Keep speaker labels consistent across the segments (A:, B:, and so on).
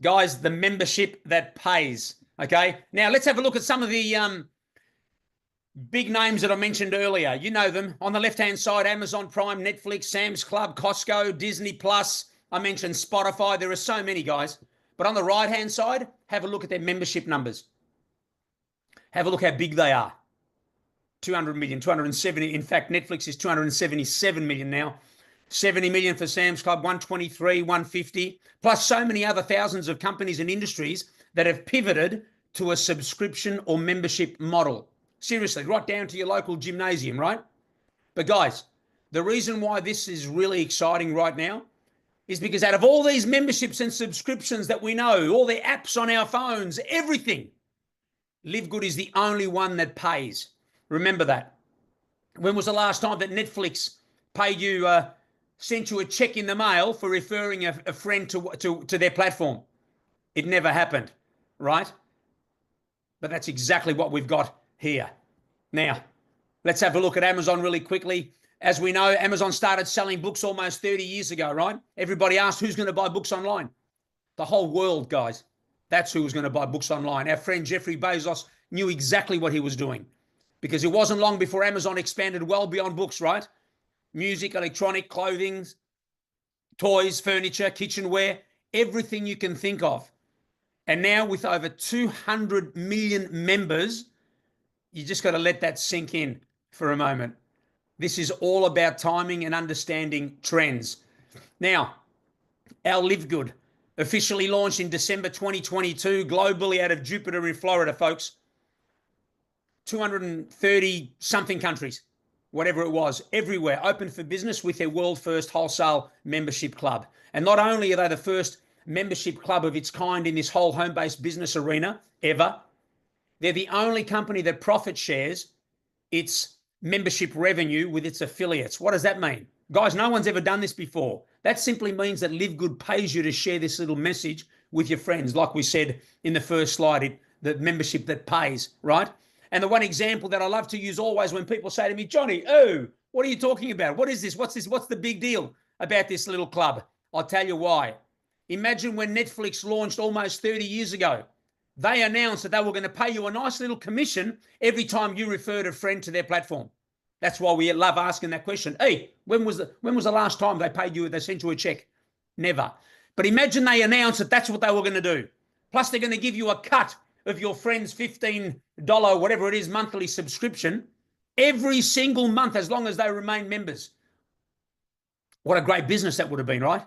A: Guys, the membership that pays. Okay. Now let's have a look at some of the big names that I mentioned earlier. You know them. On the left-hand side, Amazon Prime, Netflix, Sam's Club, Costco, Disney Plus. I mentioned Spotify. There are so many, guys. But on the right-hand side, have a look at their membership numbers. Have a look how big they are. 200 million, 270. In fact, Netflix is 277 million now. 70 million for Sam's Club, 123, 150, plus so many other thousands of companies and industries that have pivoted to a subscription or membership model. Seriously, right down to your local gymnasium, right? But guys, the reason why this is really exciting right now is because out of all these memberships and subscriptions that we know, all the apps on our phones, everything, Live Good is the only one that pays. Remember that. When was the last time that Netflix paid you, sent you a check in the mail for referring a friend to their platform? It never happened, right? But that's exactly what we've got here. Now, let's have a look at Amazon really quickly. As we know, Amazon started selling books almost 30 years ago, right? Everybody asked who's going to buy books online. The whole world, guys. That's who was going to buy books online. Our friend Jeffrey Bezos knew exactly what he was doing, because it wasn't long before Amazon expanded well beyond books, right? Music, electronic, clothing, toys, furniture, kitchenware, everything you can think of. And now with over 200 million members, you just got to let that sink in for a moment. This is all about timing and understanding trends. Now, our Live Good officially launched in December 2022 globally out of Jupiter in Florida, folks. 230 something countries, whatever it was, everywhere, open for business with their world first wholesale membership club. And not only are they the first membership club of its kind in this whole home-based business arena ever, they're the only company that profit shares its membership revenue with its affiliates. What does that mean? Guys, no one's ever done this before. That simply means that Live Good pays you to share this little message with your friends, like we said in the first slide, the membership that pays, right? And the one example that I love to use always when people say to me, Johnny, oh, what are you talking about? What is this? What's this? What's the big deal about this little club? I'll tell you why. Imagine when Netflix launched almost 30 years ago. They announced that they were going to pay you a nice little commission every time you referred a friend to their platform. That's why we love asking that question. Hey, when was the last time they paid you, they sent you a check? Never. But imagine they announced that that's what they were going to do. Plus, they're going to give you a cut of your friend's $15, whatever it is, monthly subscription every single month as long as they remain members. What a great business that would have been, right?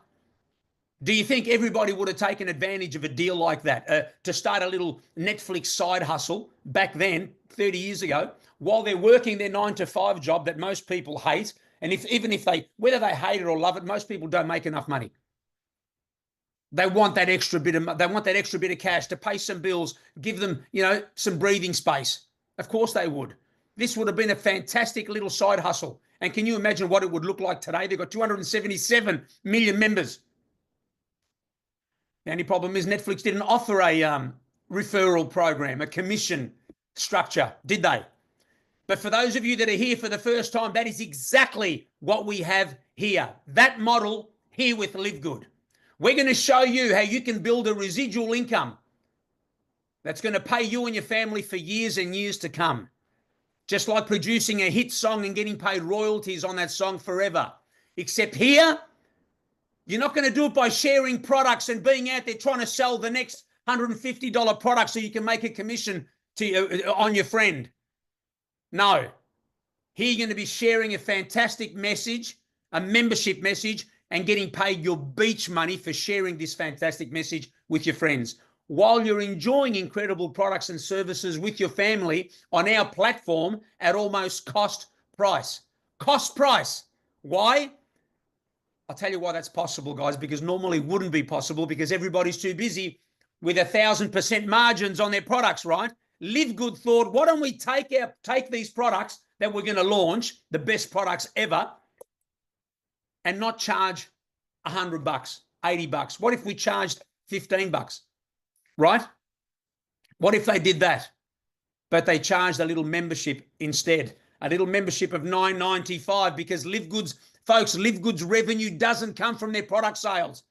A: Do you think everybody would have taken advantage of a deal like that to start a little Netflix side hustle back then, 30 years ago, while they're working their 9-to-5 job that most people hate? And even if whether they hate it or love it, most people don't make enough money. They want that extra bit of cash to pay some bills, give them, some breathing space. Of course they would. This would have been a fantastic little side hustle. And can you imagine what it would look like today? They've got 277 million members. The only problem is Netflix didn't offer a referral program, a commission structure, did they? But for those of you that are here for the first time, that is exactly what we have here. That model here with Live Good. We're going to show you how you can build a residual income that's going to pay you and your family for years and years to come. Just like producing a hit song and getting paid royalties on that song forever. Except here, you're not going to do it by sharing products and being out there trying to sell the next $150 product so you can make a commission on your friend. No. Here you're going to be sharing a fantastic message, a membership message, and getting paid your beach money for sharing this fantastic message with your friends while you're enjoying incredible products and services with your family on our platform at almost cost price. Cost price. Why? I'll tell you why that's possible, guys, because normally it wouldn't be possible because everybody's too busy with 1,000% margins on their products, right? Live Good thought, why don't we take these products that we're going to launch, the best products ever, and not charge $100, $80? What if we charged $15, right? What if they did that, but they charged a little membership instead, a little membership of $9.95? Because Live Good's revenue doesn't come from their product sales.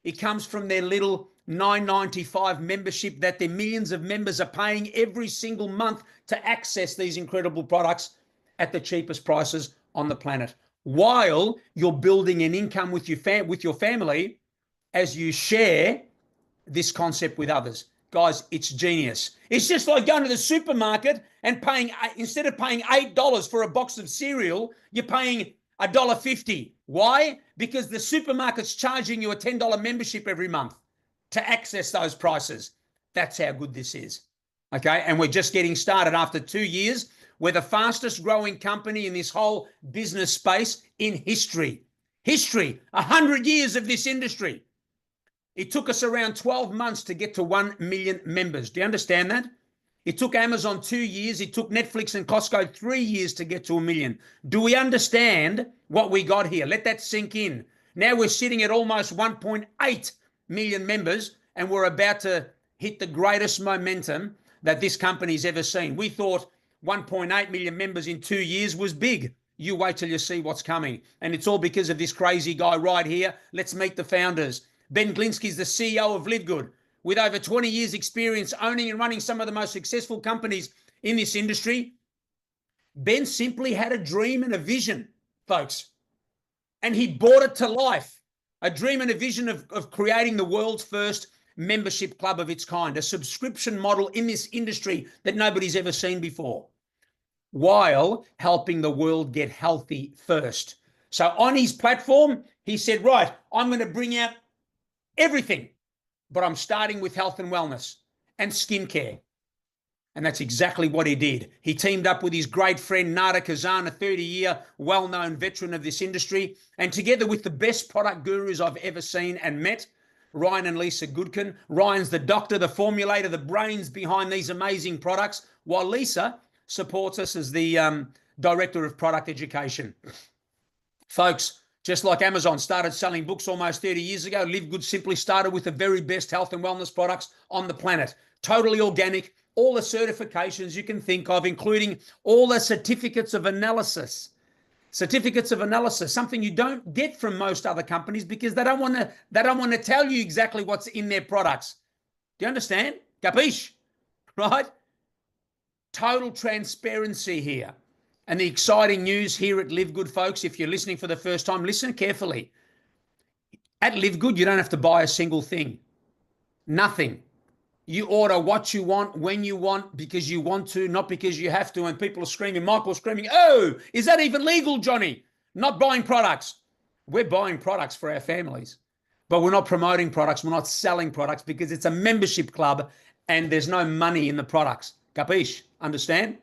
A: It comes from their little $9.95 membership that their millions of members are paying every single month to access these incredible products at the cheapest prices on the planet, while you're building an income with your family as you share this concept with others. Guys, it's genius. It's just like going to the supermarket and paying, instead of paying $8 for a box of cereal, you're paying $1.50. Why? Because the supermarket's charging you a $10 membership every month to access those prices. That's how good this is. Okay, and we're just getting started after 2 years. We're the fastest growing company in this whole business space in history. 100 years of this industry. It took us around 12 months to get to 1 million members. Do you understand that? It took Amazon 2 years. It took Netflix and Costco 3 years to get to 1 million. Do we understand what we got here? Let that sink in. Now we're sitting at almost 1.8 million members, and we're about to hit the greatest momentum that this company's ever seen. We thought 1.8 million members in 2 years was big. You wait till you see what's coming. And it's all because of this crazy guy right here. Let's meet the founders. Ben Glinsky is the CEO of Live Good, with over 20 years experience owning and running some of the most successful companies in this industry. Ben simply had a dream and a vision, folks, and he brought it to life. A dream and a vision of creating the world's first membership club of its kind, a subscription model in this industry that nobody's ever seen before, while helping the world get healthy first. So on his platform, he said, right, I'm going to bring out everything, but I'm starting with health and wellness and skincare. And that's exactly what he did. He teamed up with his great friend Nada Kazan, a 30-year well-known veteran of this industry, and together with the best product gurus I've ever seen and met, Ryan and Lisa Goodkin. Ryan's the doctor, the formulator, the brains behind these amazing products, while Lisa supports us as the director of product education. Folks, just like Amazon started selling books almost 30 years ago, Live Good simply started with the very best health and wellness products on the planet. Totally organic, all the certifications you can think of, including all the certificates of analysis. Certificates of analysis, something you don't get from most other companies because they don't want to tell you exactly what's in their products. Do you understand? Capiche? Right? Total transparency here. And the exciting news here at Live Good, folks, if you're listening for the first time, listen carefully. At Live Good, you don't have to buy a single thing. Nothing. You order what you want, when you want, because you want to, not because you have to. And people are screaming, Michael's screaming, oh, is that even legal, Johnny? Not buying products. We're buying products for our families, but we're not promoting products. We're not selling products because it's a membership club and there's no money in the products. Capiche? Understand?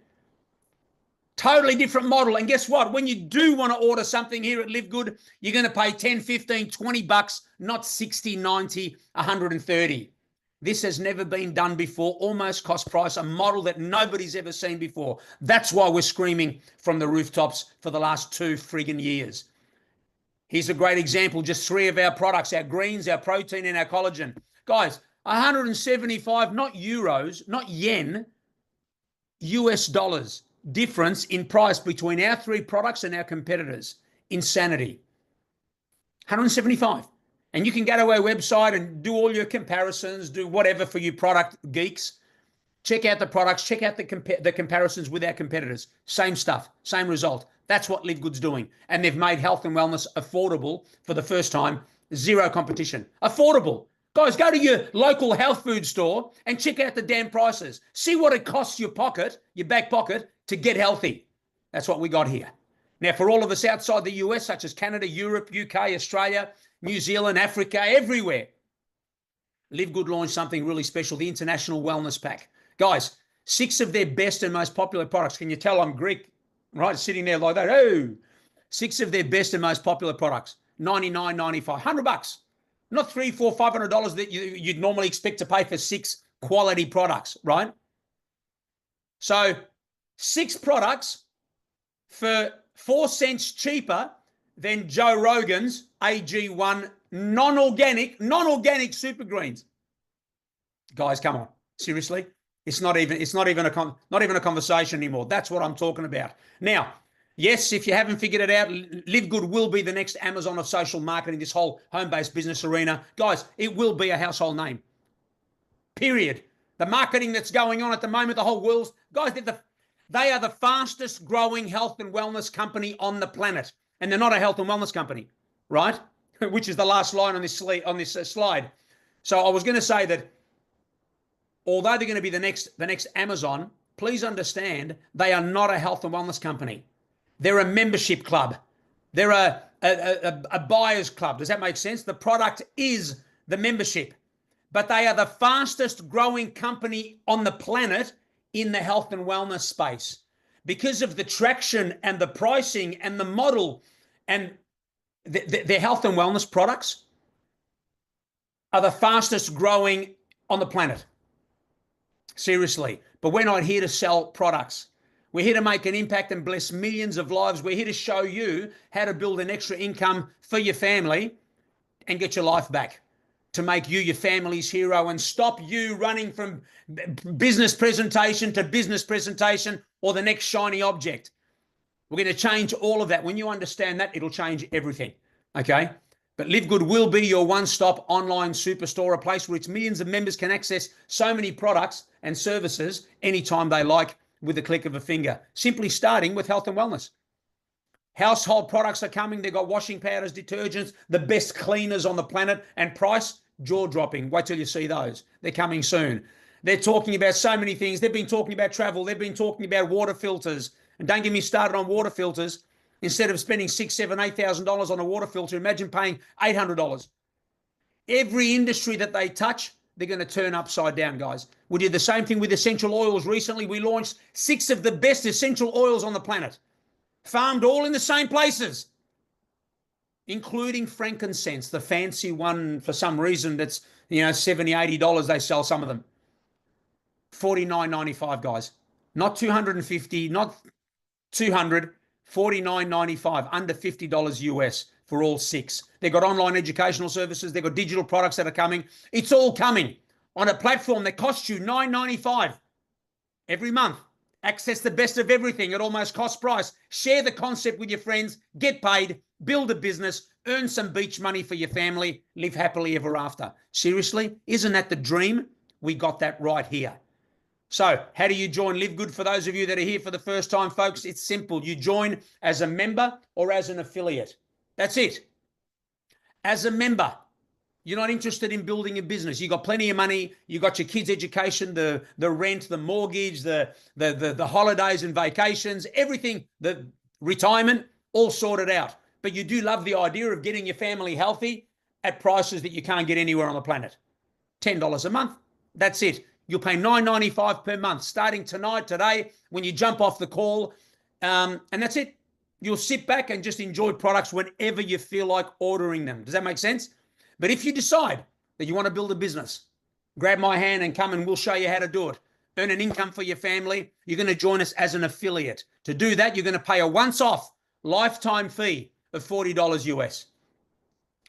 A: Totally different model. And guess what? When you do want to order something here at Live Good, you're going to pay 10, 15, 20 bucks, not 60, 90, 130. This has never been done before, almost cost price, a model that nobody's ever seen before. That's why we're screaming from the rooftops for the last 2 friggin' years. Here's a great example, just 3 of our products, our greens, our protein, and our collagen. Guys, 175, not euros, not yen, US dollars difference in price between our 3 products and our competitors. Insanity. 175. And you can go to our website and do all your comparisons, do whatever for you product geeks. Check out the products, check out the comparisons with our competitors. Same stuff, same result. That's what Live Good's doing. And they've made health and wellness affordable for the first time. Zero competition. Affordable. Guys, go to your local health food store and check out the damn prices. See what it costs your pocket, your back pocket, to get healthy. That's what we got here. Now, for all of us outside the US, such as Canada, Europe, UK, Australia, New Zealand, Africa, everywhere, Live Good launched something really special, the International Wellness Pack. Guys, 6 of their best and most popular products. Can you tell I'm Greek, right? Sitting there like that. Oh, 6 of their best and most popular products. $99.95, $100. Not $300, $400, $500 that you'd normally expect to pay for 6 quality products, right? So 6 products for 4 cents cheaper than Joe Rogan's AG1 non-organic super greens. Guys, come on. Seriously? It's not even a conversation anymore. That's what I'm talking about. Now, yes, if you haven't figured it out, Live Good will be the next Amazon of social marketing, this whole home-based business arena. Guys, it will be a household name. period. The marketing that's going on at the moment, the whole world's, guys, they are the fastest growing health and wellness company on the planet. And they're not a health and wellness company, right? Which is the last line on this slide. So I was going to say that although they're going to be the next Amazon, please understand they are not a health and wellness company. They're a membership club. They're a buyer's club. Does that make sense? The product is the membership, but they are the fastest growing company on the planet in the health and wellness space because of the traction and the pricing and the model, and their health and wellness products are the fastest growing on the planet. Seriously. But we're not here to sell products. We're here to make an impact and bless millions of lives. We're here to show you how to build an extra income for your family and get your life back, to make you your family's hero and stop you running from business presentation to business presentation or the next shiny object. We're going to change all of that. When you understand that, it'll change everything, okay? But Live Good will be your one-stop online superstore, a place where its millions of members can access so many products and services anytime they like with the click of a finger, simply starting with health and wellness. Household products are coming. They've got washing powders, detergents, the best cleaners on the planet, and price, jaw-dropping. Wait till you see those. They're coming soon. They're talking about so many things. They've been talking about travel. They've been talking about water filters. And don't get me started on water filters. Instead of spending $6,000, $7,000, $8,000 on a water filter, imagine paying $800. Every industry that they touch, they're going to turn upside down, guys. We did the same thing with essential oils recently. We launched 6 of the best essential oils on the planet, farmed all in the same places, including frankincense, the fancy one for some reason that's, $70, $80 they sell some of them. $49.95, guys. Not $250, not $200, $49.95, under $50 US for all 6. They've got online educational services. They've got digital products that are coming. It's all coming on a platform that costs you $9.95 every month. Access the best of everything at almost cost price. Share the concept with your friends. Get paid. Build a business. Earn some beach money for your family. Live happily ever after. Seriously, isn't that the dream? We got that right here. So how do you join Live Good? For those of you that are here for the first time, folks, it's simple. You join as a member or as an affiliate. That's it. As a member, you're not interested in building a business. You got plenty of money. You got your kids' education, the rent, the mortgage, the holidays and vacations, everything, the retirement, all sorted out. But you do love the idea of getting your family healthy at prices that you can't get anywhere on the planet. $10 a month. That's it. You'll pay $9.95 per month starting tonight, today, when you jump off the call. And that's it. You'll sit back and just enjoy products whenever you feel like ordering them. Does that make sense? But if you decide that you want to build a business, grab my hand and come and we'll show you how to do it. Earn an income for your family. You're going to join us as an affiliate. To do that, you're going to pay a once-off lifetime fee of $40 US.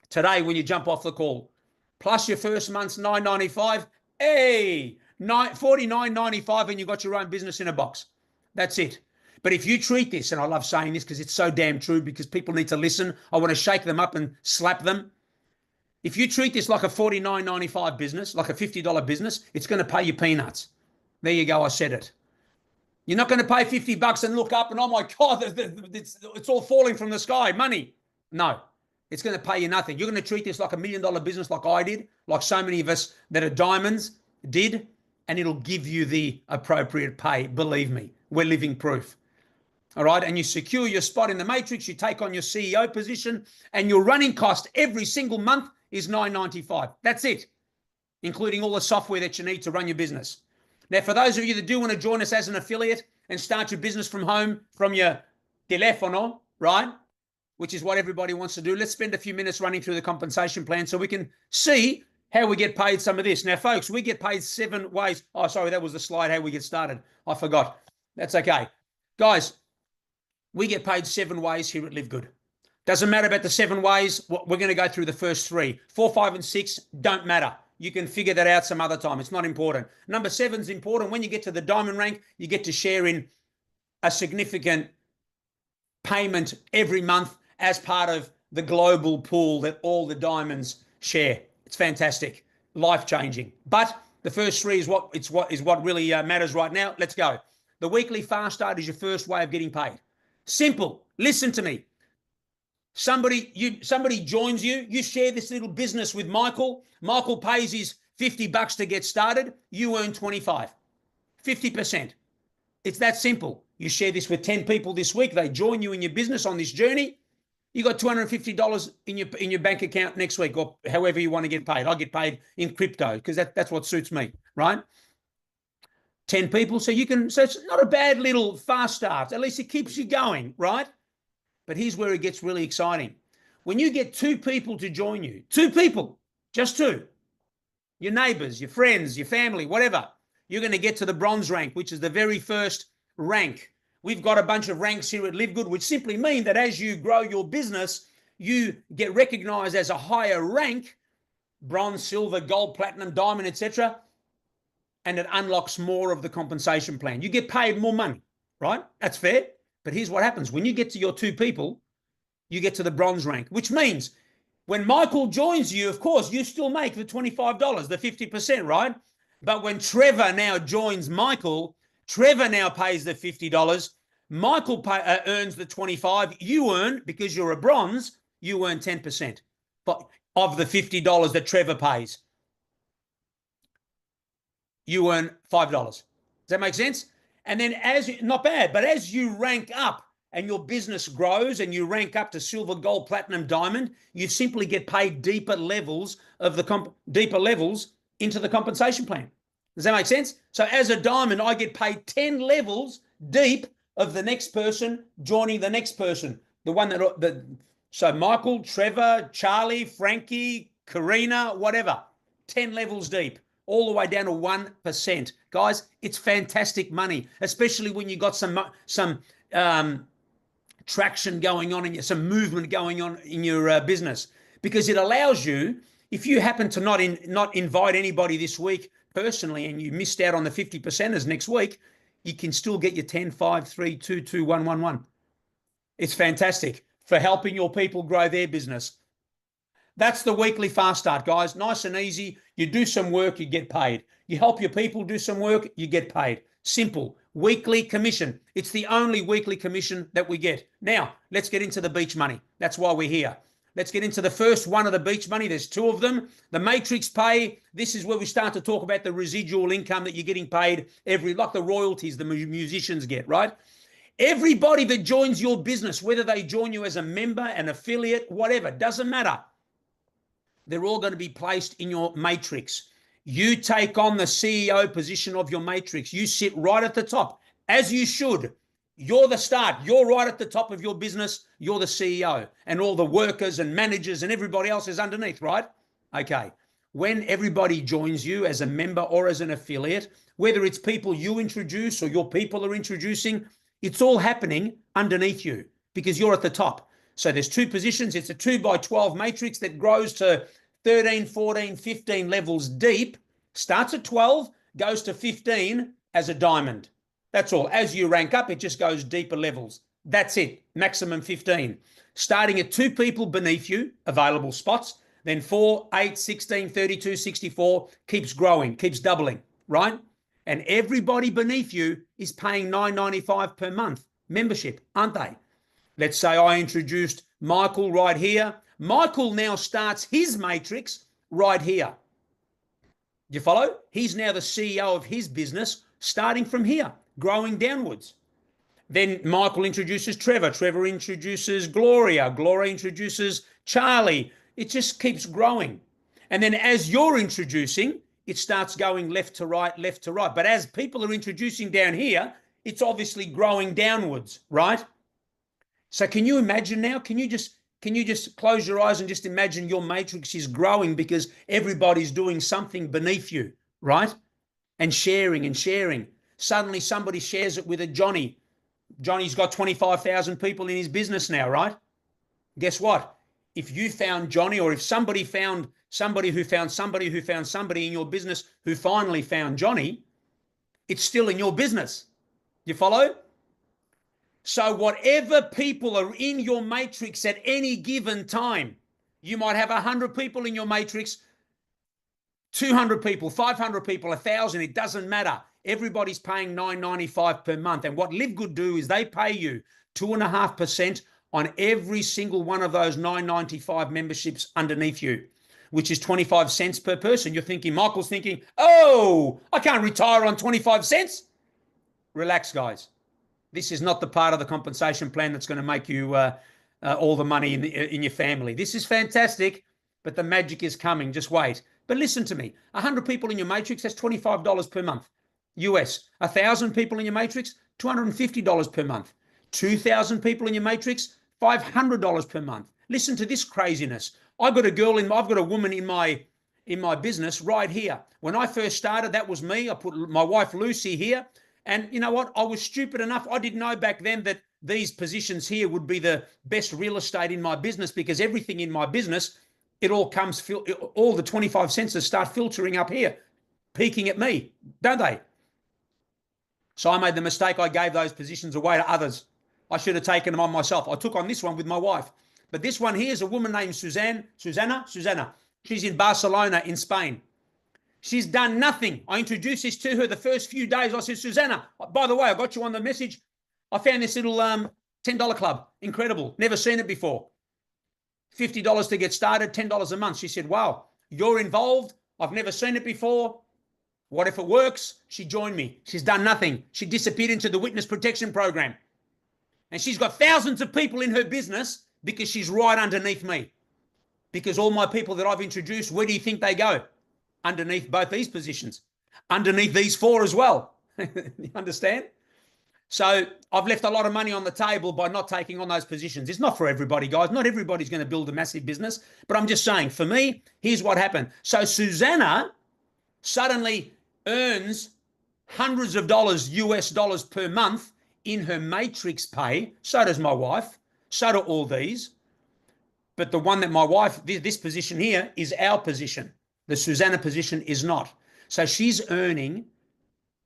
A: Today, when you jump off the call, plus your first month's $9.95, hey, $49.95 and you got your own business in a box. That's it. But if you treat this, and I love saying this because it's so damn true, because people need to listen. I want to shake them up and slap them. If you treat this like a $49.95 business, like a $50 business, it's going to pay you peanuts. There you go. I said it. You're not going to pay $50 and look up and, oh my God, it's all falling from the sky. Money. No, it's going to pay you nothing. You're going to treat this like $1 million business, like I did, like so many of us that are diamonds did, and it'll give you the appropriate pay. Believe me, we're living proof. All right. And you secure your spot in the matrix. You take on your CEO position, and your running cost every single month is $9.95. That's it, including all the software that you need to run your business. Now, for those of you that do want to join us as an affiliate and start your business from home, from your telefono, right, which is what everybody wants to do, let's spend a few minutes running through the compensation plan so we can see how we get paid some of this. Now, folks, we get paid 7 ways. Oh, sorry, that was the slide, how we get started. I forgot. That's okay. Guys, we get paid 7 ways here at Live Good. Doesn't matter about the 7 ways. We're going to go through the first 3. 4, 5, and 6 don't matter. You can figure that out some other time. It's not important. Number 7 is important. When you get to the diamond rank, you get to share in a significant payment every month as part of the global pool that all the diamonds share. It's fantastic, life-changing. But The first three is what really matters right now. Let's go. The weekly fast start is your first way of getting paid. Simple. Listen to me. Somebody joins you. You share this little business with Michael. Michael pays his $50 to get started. You earn 25, 50%. It's that simple. You share this with 10 people this week. They join you in your business on this journey. You got $250 in your bank account next week, or however you want to get paid. I get paid in crypto because that's what suits me, right? 10 people, so it's not a bad little fast start. At least it keeps you going, right? But here's where it gets really exciting. When you get 2 people to join you, 2 people, just 2, your neighbors, your friends, your family, whatever, you're going to get to the bronze rank, which is the very first rank. We've got a bunch of ranks here at Live Good, which simply mean that as you grow your business, you get recognized as a higher rank, bronze, silver, gold, platinum, diamond, etc., and it unlocks more of the compensation plan. You get paid more money, right? That's fair. But here's what happens. When you get to your 2 people, you get to the bronze rank, which means when Michael joins you, of course, you still make the $25, the 50%, right? But when Trevor now joins Michael, Trevor now pays the $50. Michael earns the 25. You earn, because you're a bronze, you earn 10% of the $50 that Trevor pays. You earn $5. Does that make sense? And then not bad, but as you rank up and your business grows and you rank up to silver, gold, platinum, diamond, you simply get paid deeper levels into the compensation plan. Does that make sense? So as a diamond, I get paid 10 levels deep of the next person joining the next person. So Michael, Trevor, Charlie, Frankie, Karina, whatever, 10 levels deep, all the way down to 1%. Guys, it's fantastic money, especially when you got some traction going on and some movement going on in your business, because it allows you, if you happen to not invite anybody this week personally and you missed out on the 50%ers next week, you can still get your 10, 5, 3, 2, 2, 1, 1, 1. It's fantastic for helping your people grow their business. That's the weekly fast start, guys. Nice and easy. You do some work, you get paid. You help your people do some work, you get paid. Simple. Weekly commission. It's the only weekly commission that we get. Now, let's get into the beach money. That's why we're here. Let's get into the first one of the beach money. There's 2 of them. The matrix pay. This is where we start to talk about the residual income that you're getting paid like the royalties the musicians get, right? Everybody that joins your business, whether they join you as a member, an affiliate, whatever, doesn't matter. They're all going to be placed in your matrix. You take on the CEO position of your matrix. You sit right at the top, as you should. You're the start. You're right at the top of your business. You're the CEO, and all the workers and managers and everybody else is underneath, right? Okay. When everybody joins you as a member or as an affiliate, whether it's people you introduce or your people are introducing, it's all happening underneath you because you're at the top. So there's 2 positions. It's a 2x12 matrix that grows to 13, 14, 15 levels deep, starts at 12, goes to 15 as a diamond. That's all. As you rank up, it just goes deeper levels. That's it. Maximum 15. Starting at 2 people beneath you, available spots, then 4, 8, 16, 32, 64, keeps growing, keeps doubling, right? And everybody beneath you is paying $9.95 per month membership, aren't they? Let's say I introduced Michael right here. Michael now starts his matrix right here. Do you follow? He's now the CEO of his business, starting from here, growing downwards. Then Michael introduces Trevor. Trevor introduces Gloria. Gloria introduces Charlie. It just keeps growing. And then as you're introducing, it starts going left to right, left to right. But as people are introducing down here, it's obviously growing downwards, right? So can you imagine now? Can you just close your eyes and just imagine your matrix is growing because everybody's doing something beneath you, right? And sharing and sharing. Suddenly somebody shares it with a Johnny. Johnny's got 25,000 people in his business now, right? Guess what? If you found Johnny, or if somebody found somebody who found somebody who found somebody in your business who finally found Johnny, it's still in your business. You follow? So whatever people are in your matrix at any given time, you might have 100 people in your matrix. 200 people, 500 people, 1,000, it doesn't matter. Everybody's paying $9.95 per month. And what Live Good do is they pay you 2.5% on every single one of those $9.95 memberships underneath you, which is 25 cents per person. You're thinking, Michael's thinking, oh, I can't retire on 25 cents. Relax, guys. This is not the part of the compensation plan that's going to make you all the money in your family. This is fantastic, but the magic is coming. Just wait. But listen to me. 100 people in your matrix, that's $25 per month. US. 1,000 people in your matrix, $250 per month. 2,000 people in your matrix, $500 per month. Listen to this craziness. I've got a woman in my business right here. When I first started, that was me. I put my wife Lucy here. And you know what? I was stupid enough. I didn't know back then that these positions here would be the best real estate in my business, because everything in my business, all the 25 cents start filtering up here, peeking at me, don't they? So I made the mistake. I gave those positions away to others. I should have taken them on myself. I took on this one with my wife. But this one here is a woman named Susanna. She's in Barcelona in Spain. She's done nothing. I introduced this to her the first few days. I said, Susanna, by the way, I got you on the message. I found this little $10 club. Incredible. Never seen it before. $50 to get started, $10 a month. She said, wow, you're involved. I've never seen it before. What if it works? She joined me. She's done nothing. She disappeared into the witness protection program. And she's got thousands of people in her business because she's right underneath me. Because all my people that I've introduced, where do you think they go? Underneath both these positions. Underneath these four as well. You understand? So I've left a lot of money on the table by not taking on those positions. It's not for everybody, guys. Not everybody's going to build a massive business. But I'm just saying, for me, here's what happened. So Susanna suddenly earns hundreds of US dollars per month in her matrix pay. So does my wife. So do all these. But the one that my wife, this position here, is our position. The Susanna position is not. So she's earning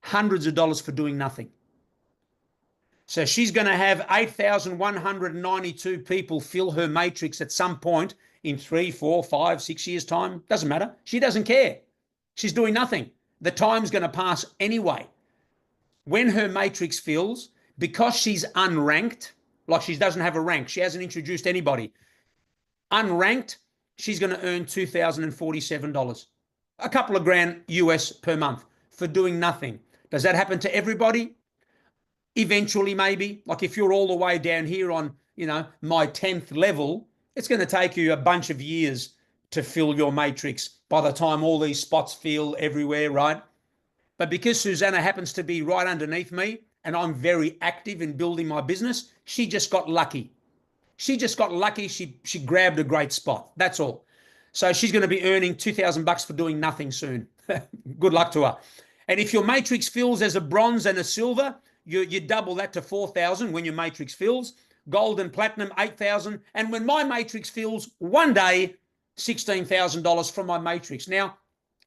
A: hundreds of dollars for doing nothing. So she's going to have 8,192 people fill her matrix at some point in 3, 4, 5, 6 years' time. Doesn't matter. She doesn't care. She's doing nothing. The time's going to pass anyway. When her matrix fills, because she's unranked, like she doesn't have a rank, she hasn't introduced anybody. Unranked, she's going to earn $2,047. A couple of grand US per month for doing nothing. Does that happen to everybody? Eventually, maybe. Like if you're all the way down here on, my 10th level, it's going to take you a bunch of years to fill your matrix by the time all these spots fill everywhere, right? But because Susanna happens to be right underneath me and I'm very active in building my business, she just got lucky. She just got lucky. She grabbed a great spot. That's all. So she's going to be earning $2,000 for doing nothing soon. Good luck to her. And if your matrix fills as a bronze and a silver, you double that to 4,000 when your matrix fills. Gold and platinum, 8,000. And when my matrix fills, one day, $16,000 from my matrix. Now,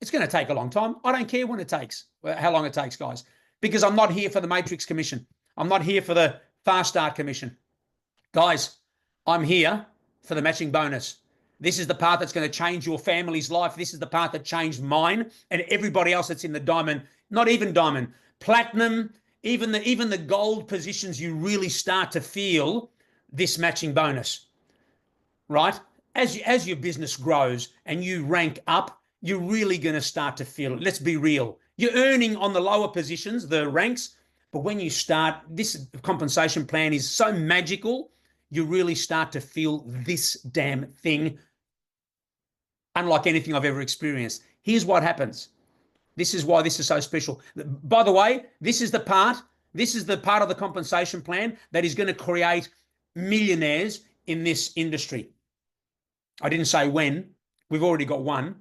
A: it's going to take a long time. I don't care when it takes, how long it takes, guys, because I'm not here for the matrix commission. I'm not here for the fast start commission. Guys, I'm here for the matching bonus. This is the part that's going to change your family's life. This is the part that changed mine and everybody else that's in the diamond, not even diamond, platinum, even the gold positions. You really start to feel this matching bonus, right? As your business grows and you rank up, you're really going to start to feel it. Let's be real. You're earning on the lower positions, the ranks, but when you start, this compensation plan is so magical, you really start to feel this damn thing unlike anything I've ever experienced. Here's what happens. This is why this is so special. By the way, this is the part of the compensation plan that is going to create millionaires in this industry. I didn't say when. We've already got one.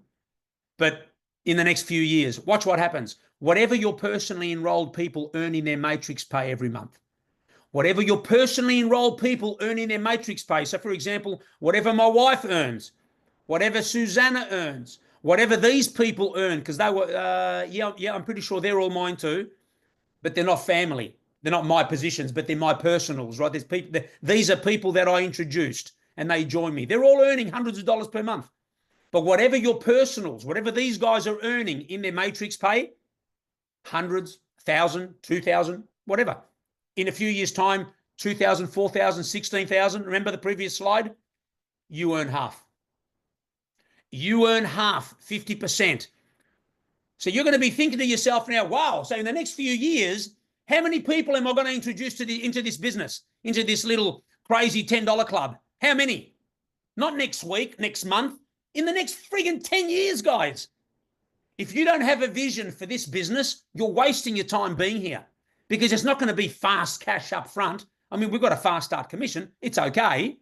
A: But in the next few years, watch what happens. Whatever your personally enrolled people earn in their matrix pay every month, whatever your personally enrolled people earn in their matrix pay. So, for example, whatever my wife earns, whatever Susanna earns, whatever these people earn, because they were, I'm pretty sure they're all mine too, but they're not family. They're not my positions, but they're my personals, right? There's people. These are people that I introduced, and they join me. They're all earning hundreds of dollars per month. But whatever your personals, whatever these guys are earning in their matrix pay, hundreds, 1,000, 2,000, whatever. In a few years' time, 2,000, 4,000, 16,000. Remember the previous slide? You earn half. You earn half, 50%. So you're going to be thinking to yourself now, wow, so in the next few years, how many people am I going to introduce into this business, into this little crazy $10 club? How many? Not next week, next month, in the next friggin' 10 years, guys. If you don't have a vision for this business, you're wasting your time being here, because it's not going to be fast cash up front. I mean, we've got a fast start commission. It's okay.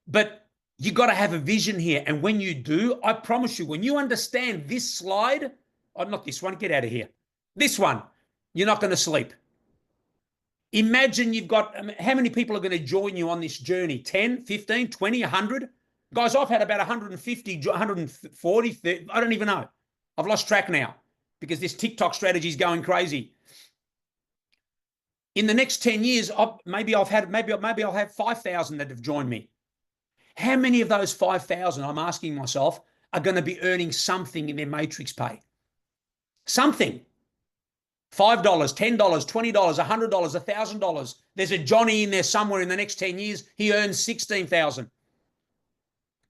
A: But you got to have a vision here. And when you do, I promise you, when you understand this slide, oh, not this one, get out of here. This one, you're not going to sleep. Imagine you've got, how many people are going to join you on this journey? 10, 15, 20, 100? Guys, I've had about 150, 140, 30, I don't even know. I've lost track now because this TikTok strategy is going crazy. In the next 10 years, maybe I'll have 5,000 that have joined me. How many of those 5,000, I'm asking myself, are going to be earning something in their matrix pay? Something. $5, $10, $20, $100, $1,000. There's a Johnny in there somewhere in the next 10 years. He earns 16,000.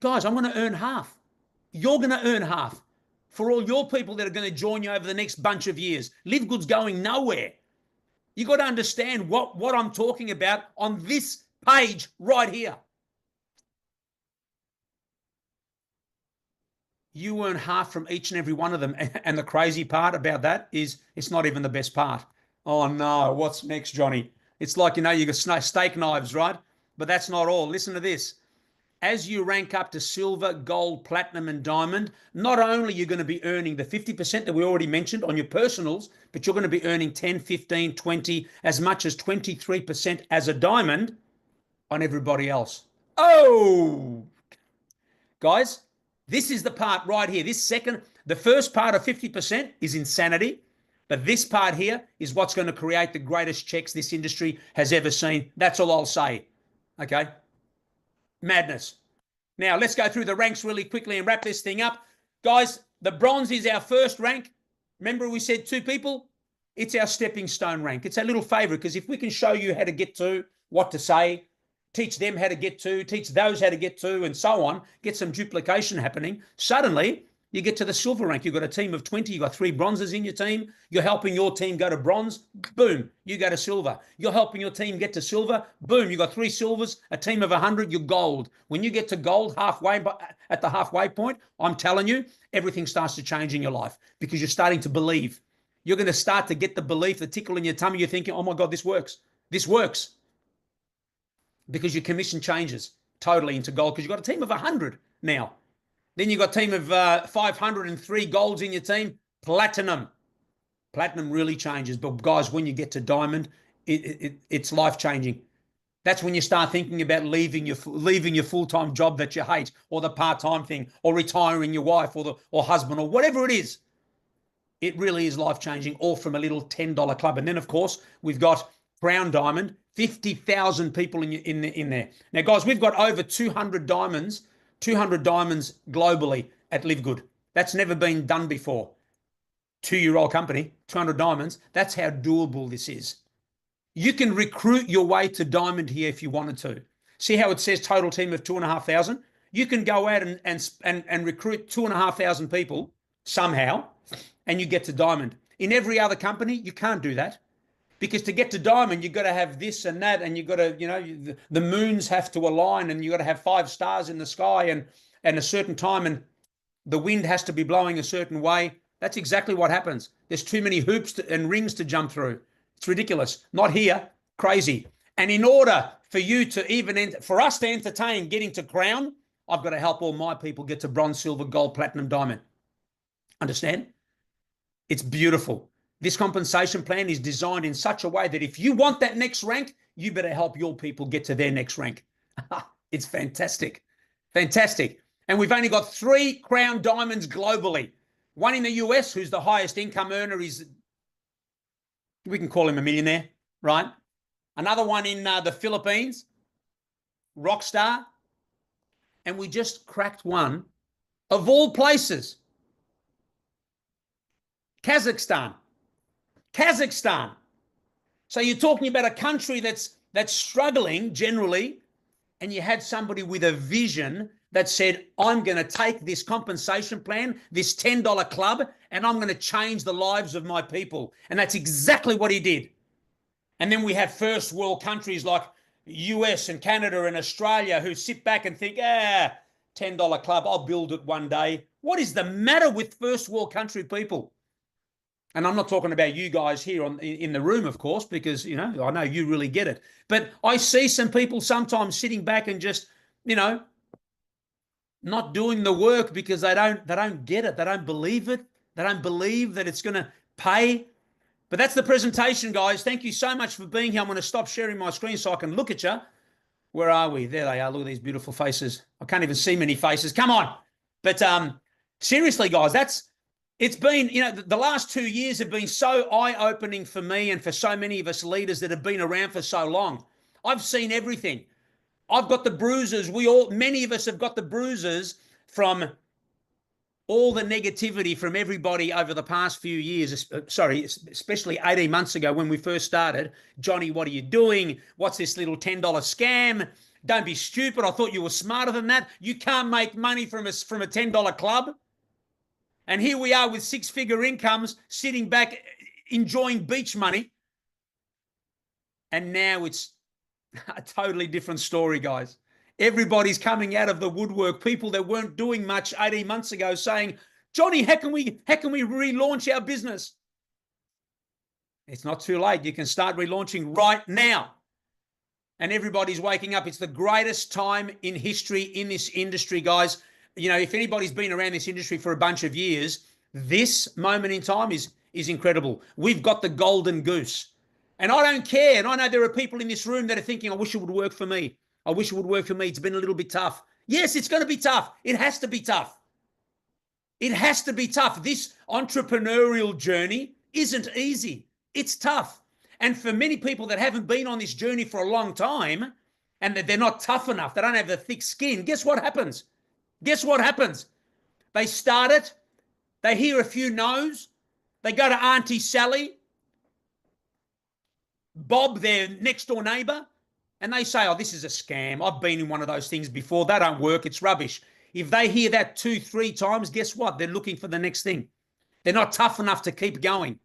A: Guys, I'm going to earn half. You're going to earn half for all your people that are going to join you over the next bunch of years. Live Good's going nowhere. You got to understand what I'm talking about on this page right here. You earn half from each and every one of them. And the crazy part about that is it's not even the best part. Oh no, what's next, Johnny? It's like, you got steak knives, right? But that's not all. Listen to this. As you rank up to silver, gold, platinum, and diamond, not only are you going to be earning the 50% that we already mentioned on your personals, but you're going to be earning 10, 15, 20, as much as 23% as a diamond on everybody else. Oh, guys, this is the part right here. The first part of 50% is insanity, but this part here is what's going to create the greatest checks this industry has ever seen. That's all I'll say. Okay? Madness. Now, let's go through the ranks really quickly and wrap this thing up. Guys, the bronze is our first rank. Remember we said 2 people? It's our stepping stone rank. It's a little favor, because if we can show you how to get to, what to say, teach them how to get to, teach those how to get to, and so on, get some duplication happening, suddenly you get to the silver rank. You've got a team of 20, you've got 3 bronzes in your team, you're helping your team go to bronze, boom, you go to silver. You're helping your team get to silver, boom, you've got 3 silvers, a team of 100, you're gold. When you get to gold at the halfway point, I'm telling you, everything starts to change in your life, because you're starting to believe. You're going to start to get the belief, the tickle in your tummy. You're thinking, oh my God, this works. This works. Because your commission changes totally into gold, because you've got a team of 100 now. Then you've got a team of 503 golds in your team. Platinum. Platinum really changes. But guys, when you get to diamond, it's life-changing. That's when you start thinking about leaving your full-time job that you hate, or the part-time thing, or retiring your wife or husband, or whatever it is. It really is life-changing, all from a little $10 club. And then, of course, we've got Crown Diamond, 50,000 people in there. Now, guys, we've got over 200 diamonds globally at Live Good. That's never been done before. 2-year-old company, 200 diamonds. That's how doable this is. You can recruit your way to diamond here if you wanted to. See how it says total team of 2,500? You can go out and recruit 2,500 people somehow, and you get to diamond. In every other company, you can't do that. Because to get to diamond, you've got to have this and that, and you've got to, the moons have to align, and you've got to have 5 stars in the sky and a certain time, and the wind has to be blowing a certain way. That's exactly what happens. There's too many hoops and rings to jump through. It's ridiculous. Not here. Crazy. And in order for you to for us to entertain getting to crown, I've got to help all my people get to bronze, silver, gold, platinum, diamond. Understand? It's beautiful. This compensation plan is designed in such a way that if you want that next rank, you better help your people get to their next rank. It's fantastic. Fantastic. And we've only got 3 Crown Diamonds globally. One in the US, who's the highest income earner, we can call him a millionaire, right? Another one in the Philippines, Rockstar. And we just cracked one of all places. Kazakhstan. So you're talking about a country that's struggling generally, and you had somebody with a vision that said, I'm going to take this compensation plan, this $10 club, and I'm going to change the lives of my people. And that's exactly what he did. And then we have first world countries like US and Canada and Australia who sit back and think, $10 club, I'll build it one day. What is the matter with first world country people? And I'm not talking about you guys here in the room, of course, because, I know you really get it. But I see some people sometimes sitting back and just, not doing the work because they don't get it. They don't believe it. They don't believe that it's going to pay. But that's the presentation, guys. Thank you so much for being here. I'm going to stop sharing my screen so I can look at you. Where are we? There they are. Look at these beautiful faces. I can't even see many faces. Come on. But seriously, guys, it's been, the last 2 years have been so eye-opening for me and for so many of us leaders that have been around for so long. I've seen everything. I've got the bruises. Many of us have got the bruises from all the negativity from everybody over the past few years, especially 18 months ago when we first started. Johnny, what are you doing? What's this little $10 scam? Don't be stupid. I thought you were smarter than that. You can't make money from a $10 club. And here we are with six-figure incomes, sitting back, enjoying beach money. And now it's a totally different story, guys. Everybody's coming out of the woodwork. People that weren't doing much 18 months ago saying, Johnny, how can we relaunch our business? It's not too late. You can start relaunching right now. And everybody's waking up. It's the greatest time in history in this industry, guys. If anybody's been around this industry for a bunch of years, this moment in time is incredible. We've got the golden goose. And I don't care. And I know there are people in this room that are thinking, I wish it would work for me. I wish it would work for me. It's been a little bit tough. Yes, it's going to be tough. It has to be tough. It has to be tough. This entrepreneurial journey isn't easy. It's tough. And for many people that haven't been on this journey for a long time and that they're not tough enough, they don't have the thick skin, guess what happens? Guess what happens? They start it. They hear a few no's. They go to Auntie Sally, Bob, their next door neighbor, and they say, oh, this is a scam. I've been in one of those things before. They don't work. It's rubbish. If they hear that 2-3 times, guess what? They're looking for the next thing. They're not tough enough to keep going.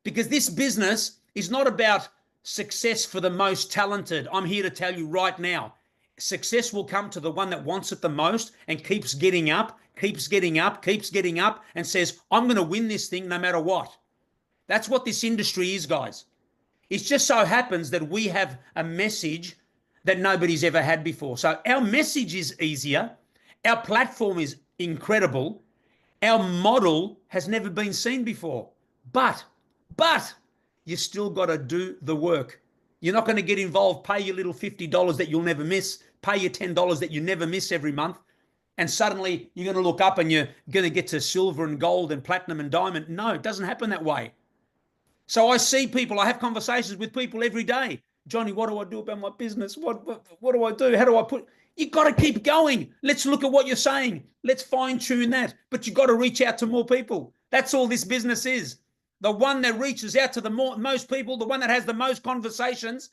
A: Because this business is not about success for the most talented. I'm here to tell you right now, success will come to the one that wants it the most and keeps getting up, and says, I'm going to win this thing no matter what. That's what this industry is, guys. It just so happens that we have a message that nobody's ever had before. So our message is easier. Our platform is incredible. Our model has never been seen before. But you still got to do the work. You're not going to get involved, pay your little $50 that you'll never miss, pay your $10 that you never miss every month, and suddenly you're going to look up and you're going to get to silver and gold and platinum and diamond. No, it doesn't happen that way. So I see people, I have conversations with people every day. Johnny, what do I do about my business? What do I do? How do I put... You got to keep going. Let's look at what you're saying. Let's fine tune that. But you got to reach out to more people. That's all this business is. The one that reaches out to the most people, the one that has the most conversations,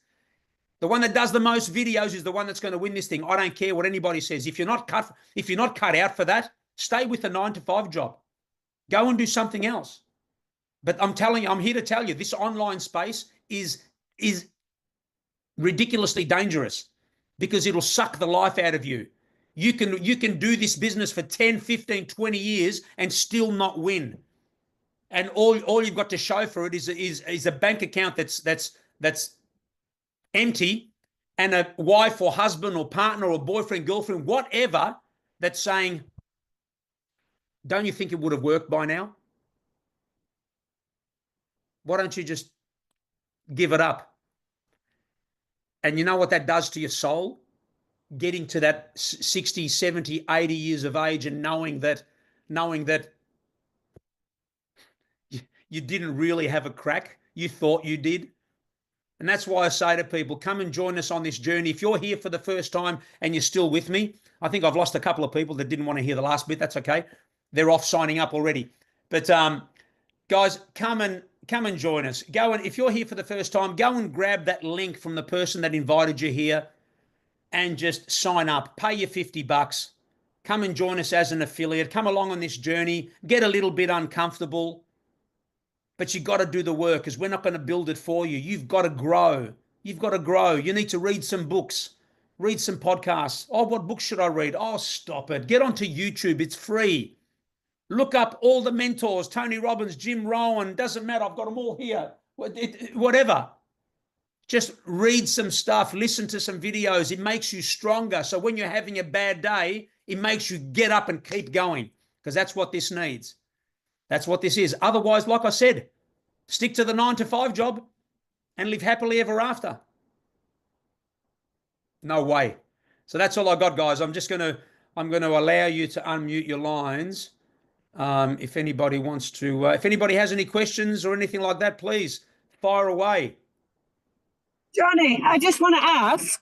A: the one that does the most videos is the one that's going to win this thing. I don't care what anybody says. If you're not cut out for that, stay with the 9-to-5 job. Go and do something else. But I'm here to tell you, this online space is ridiculously dangerous because it'll suck the life out of you. You can do this business for 10, 15, 20 years and still not win. And all you've got to show for it is a bank account that's empty and a wife or husband or partner or boyfriend, girlfriend, whatever, that's saying, don't you think it would have worked by now? Why don't you just give it up? And you know what that does to your soul? Getting to that 60, 70, 80 years of age and knowing that you didn't really have a crack. You thought you did. And that's why I say to people, come and join us on this journey. If you're here for the first time and you're still with me, I think I've lost a couple of people that didn't want to hear the last bit. That's okay. They're off signing up already. But guys, come and join us. Go, and if you're here for the first time, go and grab that link from the person that invited you here and just sign up. Pay your $50. Come and join us as an affiliate. Come along on this journey. Get a little bit uncomfortable. But you've got to do the work, because we're not going to build it for you. You've got to grow. You've got to grow. You need to read some books, read some podcasts. Oh, what books should I read? Oh, stop it. Get onto YouTube. It's free. Look up all the mentors, Tony Robbins, Jim Rohn. Doesn't matter. I've got them all here. Whatever. Just read some stuff. Listen to some videos. It makes you stronger. So when you're having a bad day, it makes you get up and keep going, because that's what this needs. That's what this is. Otherwise, like I said, stick to the 9-to-5 job and live happily ever after. No way. So that's all I got, guys. I'm going to allow you to unmute your lines. If anybody wants to, if anybody has any questions or anything like that, please fire away.
B: Johnny, I just want to ask,